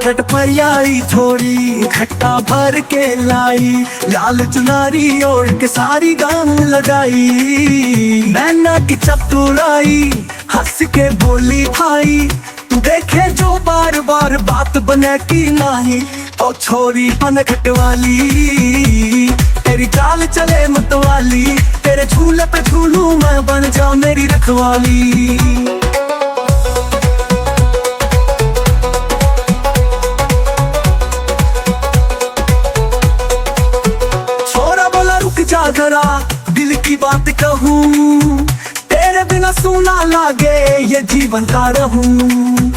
घट पर आई थोड़ी खट्टा भर के लाई, लाल चुनारी ओढ़ के सारी गान लगाई। नैना की चतुराई हंस के बोली भाई, तू देखे जो बार बार बात बने की नहीं। ओ छोरी पनघट वाली तेरी चाल चले मतवाली, तेरे झूले पे झूलू मैं बन जाऊं मेरी रखवाली। छोरा बोला रुक जा जरा दिल की बात कहूँ, तेरे बिना सूना लागे ये जीवन का रहूं।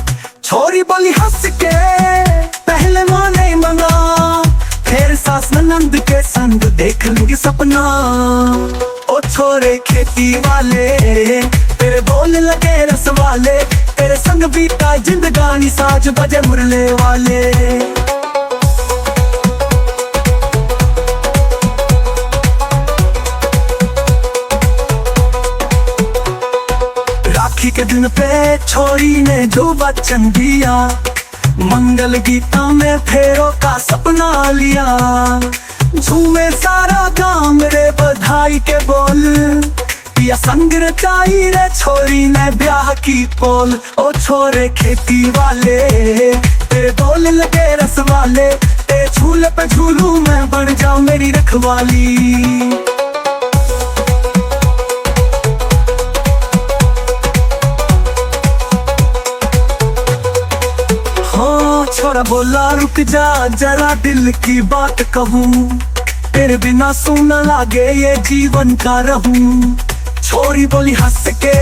छोरी बोली हंस के पहले माने मना, फिर सास ननंद के संग देख लूंगी सपना। ओ छोरे खेती वाले तेरे बोल लगे रस वाले, तेरे संग बीता जिंदगानी साज बजे मुरले वाले। राखी के दिन पे छोरी ने जो वचन दिया, मंगल गीता में फेरों का सपना लिया। झूमे सारा गांव मेरे बधाई के बोल, पिया संग रचाई रे छोरी ने ब्याह की पोल। ओ छोरे खेती वाले तेरे बोल लगे रस वाले, तेरे झूले पे झूलू मैं बन जाऊं मेरी रखवाली। छोरा बोला रुक जा जरा दिल की बात कहूँ, तेरे बिना सूना लागे ये जीवन का रहूं। छोरी बोली हंस के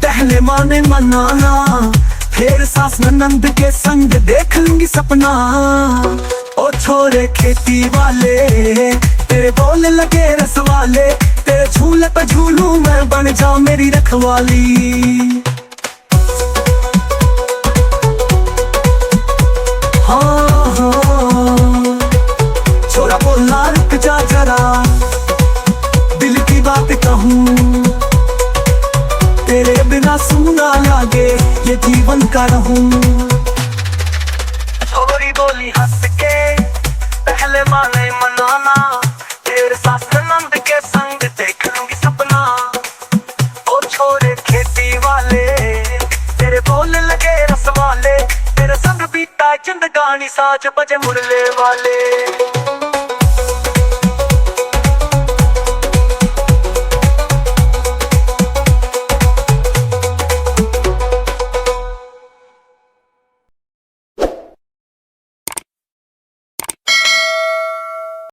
पहले माने मनाना, फिर सास ननंद के संग देख लूंगी सपना। ओ छोरे खेती वाले तेरे बोल लगे रस वाले, तेरे झूले पे झूलू मैं बन जाऊं मेरी रखवाली। छोरा बोला रुक जा जरा दिल की बात कहूँ, तेरे बिना सूना लागे ये जीवन का रहूं। छोरी बोली हंस के पहले माने मनाना, तेरे सास ननंद के संग देख लूंगी सपना। ओ छोरे खेती वाले तेरे बोल लगे रस वाले, तेरे संग बीता जिंदगानी साज बजे मुरले वाले।